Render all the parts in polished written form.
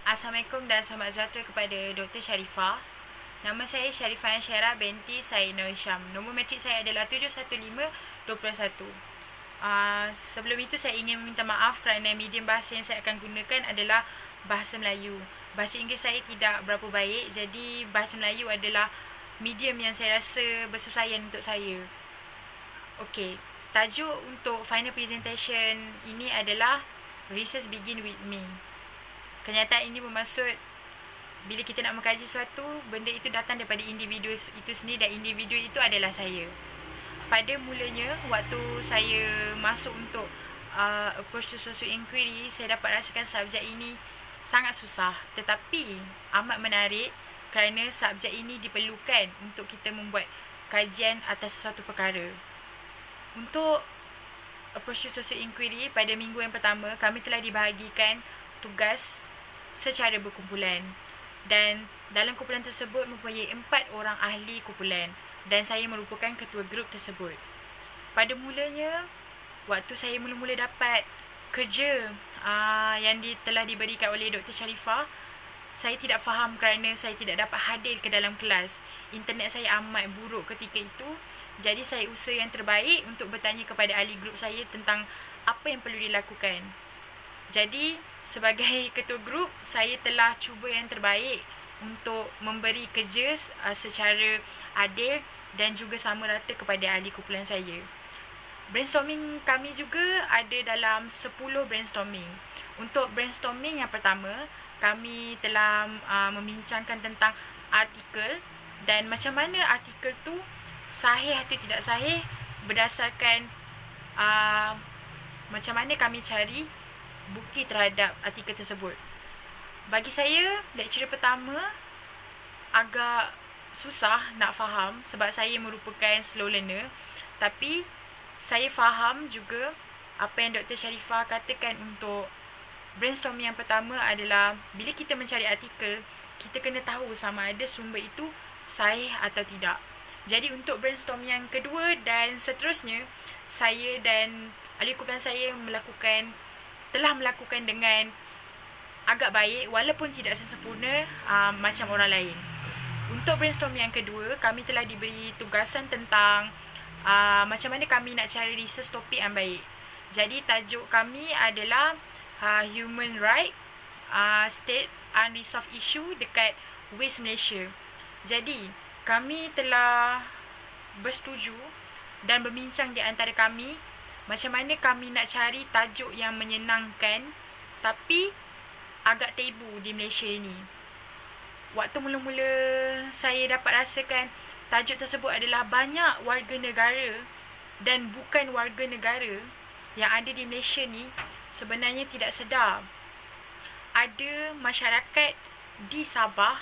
Assalamualaikum dan selamat sejahtera kepada Dr. Sharifah. Nama saya Sharifah Syara binti Said Nur Syam. Nombor matrik saya adalah 71521. Sebelum itu saya ingin meminta maaf kerana medium bahasa yang saya akan gunakan adalah bahasa Melayu. Bahasa Inggeris saya tidak berapa baik, jadi bahasa Melayu adalah medium yang saya rasa bersesuaian untuk saya. Okey, tajuk untuk final presentation ini adalah Research Begin With Me. Kenyataan ini bermaksud bila kita nak mengkaji sesuatu, benda itu datang daripada individu itu sendiri dan individu itu adalah saya. Pada mulanya, waktu saya masuk untuk approach to social inquiry, saya dapat rasakan subjek ini sangat susah. Tetapi amat menarik kerana subjek ini diperlukan untuk kita membuat kajian atas sesuatu perkara. Untuk approach to social inquiry, pada minggu yang pertama, kami telah dibahagikan tugas secara berkumpulan. Dan dalam kumpulan tersebut mempunyai 4 orang ahli kumpulan dan saya merupakan ketua grup tersebut. Pada mulanya, waktu saya mula-mula dapat kerja yang telah diberikan oleh Dr. Sharifah, saya tidak faham kerana saya tidak dapat hadir ke dalam kelas. Internet saya amat buruk ketika itu. Jadi saya usaha yang terbaik untuk bertanya kepada ahli grup saya tentang apa yang perlu dilakukan. Jadi sebagai ketua grup, saya telah cuba yang terbaik untuk memberi kerja secara adil dan juga sama rata kepada ahli kumpulan saya. Brainstorming kami juga ada dalam 10 brainstorming. Untuk brainstorming yang pertama, kami telah membincangkan tentang artikel dan macam mana artikel tu sahih atau tidak sahih berdasarkan macam mana kami cari bukti terhadap artikel tersebut. Bagi saya, lecturer pertama agak susah nak faham sebab saya merupakan slow learner. Tapi saya faham juga apa yang Dr. Sharifah katakan untuk brainstorming yang pertama adalah bila kita mencari artikel, kita kena tahu sama ada sumber itu sahih atau tidak. Jadi untuk brainstorming yang kedua dan seterusnya, saya dan ahli kumpulan saya telah melakukan dengan agak baik walaupun tidak sesempurna macam orang lain. Untuk brainstorming yang kedua, kami telah diberi tugasan tentang macam mana kami nak cari research topik yang baik. Jadi tajuk kami adalah Human Right State Unresolved Issue dekat Waste Malaysia. Jadi kami telah bersetuju dan berbincang di antara kami macam mana kami nak cari tajuk yang menyenangkan tapi agak tabu di Malaysia ini. Waktu mula-mula saya dapat rasakan tajuk tersebut adalah banyak warga negara dan bukan warga negara yang ada di Malaysia ni sebenarnya tidak sedar ada masyarakat di Sabah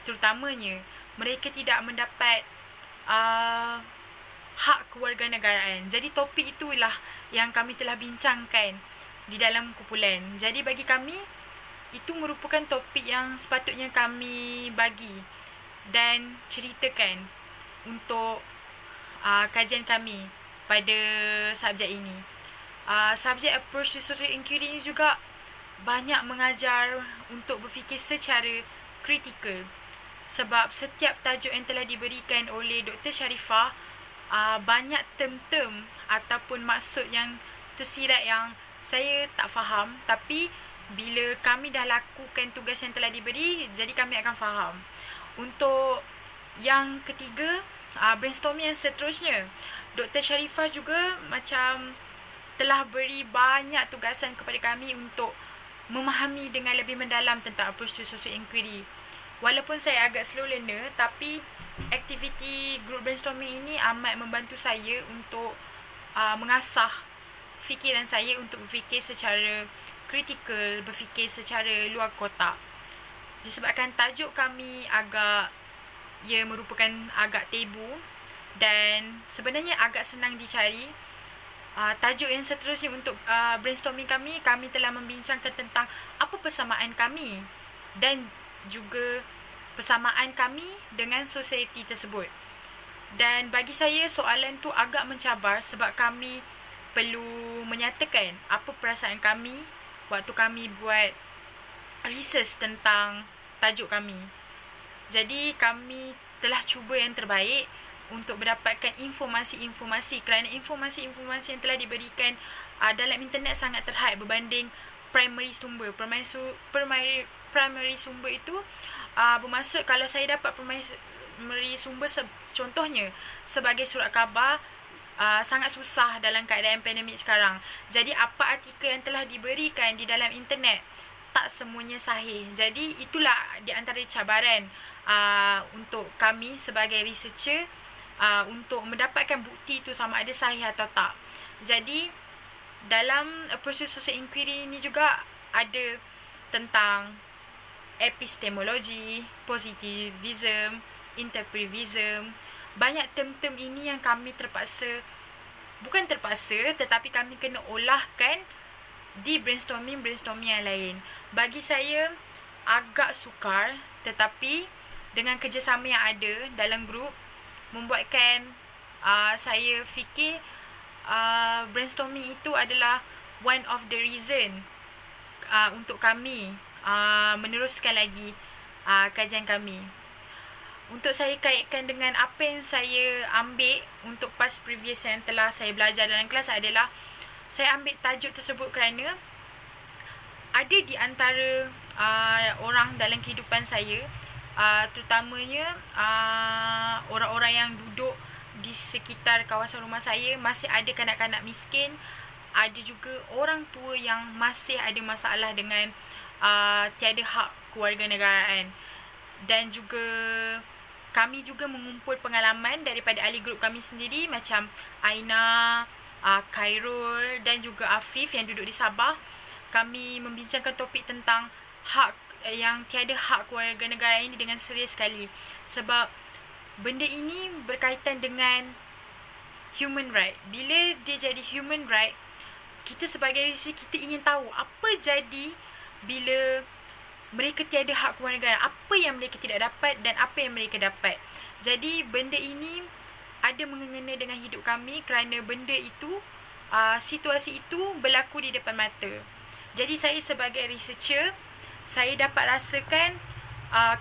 terutamanya mereka tidak mendapat hak kewarganegaraan. Jadi topik itulah yang kami telah bincangkan di dalam kumpulan. Jadi bagi kami, itu merupakan topik yang sepatutnya kami bagi dan ceritakan untuk kajian kami pada subjek ini. Subjek approach to social inquiry ini juga banyak mengajar untuk berfikir secara kritikal. Sebab setiap tajuk yang telah diberikan oleh Dr. Sharifah banyak term-term ataupun maksud yang tersirat yang saya tak faham, tapi bila kami dah lakukan tugas yang telah diberi, jadi kami akan faham. Untuk yang ketiga, brainstorming yang seterusnya, Dr. Sharifah juga macam telah beri banyak tugasan kepada kami untuk memahami dengan lebih mendalam tentang approach to social inquiry. Walaupun saya agak slow learner, tapi aktiviti group brainstorming ini amat membantu saya untuk mengasah fikiran saya untuk berfikir secara kritikal, berfikir secara luar kotak. Disebabkan tajuk kami merupakan agak tabu dan sebenarnya agak senang dicari. Tajuk yang seterusnya untuk brainstorming kami telah membincangkan tentang apa persamaan kami dan juga persamaan kami dengan society tersebut. Dan bagi saya soalan tu agak mencabar sebab kami perlu menyatakan apa perasaan kami waktu kami buat research tentang tajuk kami. Jadi kami telah cuba yang terbaik untuk mendapatkan informasi-informasi, kerana informasi-informasi yang telah diberikan dalam internet sangat terhad berbanding primary sumber. Primary sumber itu bermaksud kalau saya dapat primary sumber contohnya sebagai surat khabar, sangat susah dalam keadaan pandemik sekarang. Jadi apa artikel yang telah diberikan di dalam internet tak semuanya sahih. Jadi itulah di antara cabaran untuk kami sebagai researcher untuk mendapatkan bukti itu sama ada sahih atau tak. Jadi dalam proses social inquiry ini juga ada tentang epistemologi, positivism, interpretivism. Banyak term-term ini yang kami bukan terpaksa, tetapi kami kena olahkan di brainstorming yang lain. Bagi saya agak sukar, tetapi dengan kerjasama yang ada dalam grup membuatkan saya fikir brainstorming itu adalah one of the reason untuk kami meneruskan lagi kajian kami. Untuk saya kaitkan dengan apa yang saya ambil untuk past previous yang telah saya belajar dalam kelas adalah saya ambil tajuk tersebut kerana ada di antara orang dalam kehidupan saya, terutamanya orang-orang yang duduk di sekitar kawasan rumah saya, masih ada kanak-kanak miskin, ada juga orang tua yang masih ada masalah dengan tiada hak kewarganegaraan. Dan juga kami juga mengumpul pengalaman daripada ahli grup kami sendiri macam Aina, Khairul dan juga Afif yang duduk di Sabah. Kami membincangkan topik tentang hak yang tiada hak kewarganegaraan ini dengan serius sekali. Sebab benda ini berkaitan dengan human right. Bila dia jadi human right, kita sebagai researcher, kita ingin tahu apa jadi bila mereka tiada hak kewarganegaraan, apa yang mereka tidak dapat dan apa yang mereka dapat. Jadi benda ini ada mengena dengan hidup kami kerana benda itu, situasi itu berlaku di depan mata. Jadi saya sebagai researcher, saya dapat rasakan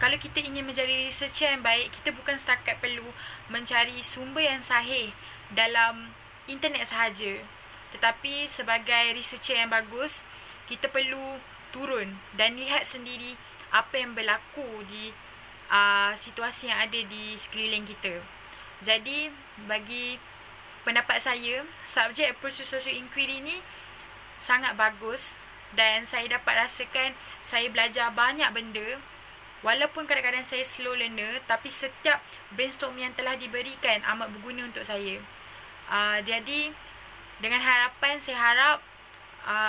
kalau kita ingin menjadi researcher yang baik, kita bukan setakat perlu mencari sumber yang sahih dalam internet sahaja. Tetapi sebagai researcher yang bagus, kita perlu turun dan lihat sendiri apa yang berlaku di situasi yang ada di sekeliling kita. Jadi bagi pendapat saya, subjek approach to social inquiry ni sangat bagus dan saya dapat rasakan saya belajar banyak benda. Walaupun kadang-kadang saya slow learner, tapi setiap brainstorm yang telah diberikan amat berguna untuk saya. Jadi dengan harapan, saya harap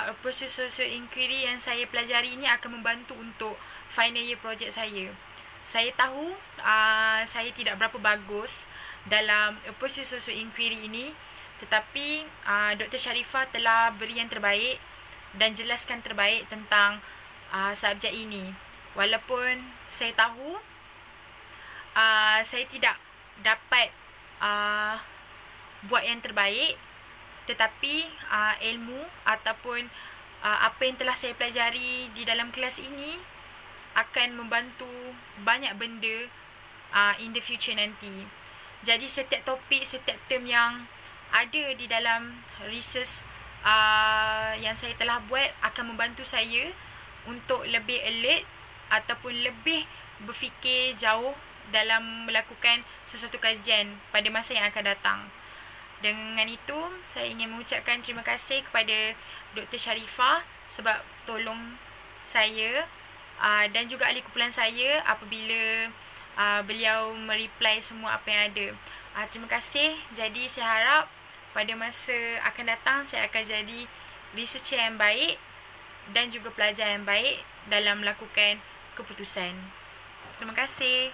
approach to social inquiry yang saya pelajari ini akan membantu untuk final year project saya. Saya tahu saya tidak berapa bagus dalam approach to social inquiry ini, tetapi Dr. Sharifah telah beri yang terbaik dan jelaskan terbaik tentang subjek ini. Walaupun saya tahu saya tidak dapat buat yang terbaik, tetapi ilmu ataupun apa yang telah saya pelajari di dalam kelas ini akan membantu banyak benda in the future nanti. Jadi setiap topik, setiap term yang ada di dalam research yang saya telah buat akan membantu saya untuk lebih alert ataupun lebih berfikir jauh dalam melakukan sesuatu kajian pada masa yang akan datang. Dengan itu, saya ingin mengucapkan terima kasih kepada Dr. Sharifah sebab tolong saya dan juga ahli kumpulan saya apabila beliau mereply semua apa yang ada. Terima kasih. Jadi saya harap pada masa akan datang saya akan jadi researcher yang baik dan juga pelajar yang baik dalam melakukan keputusan. Terima kasih.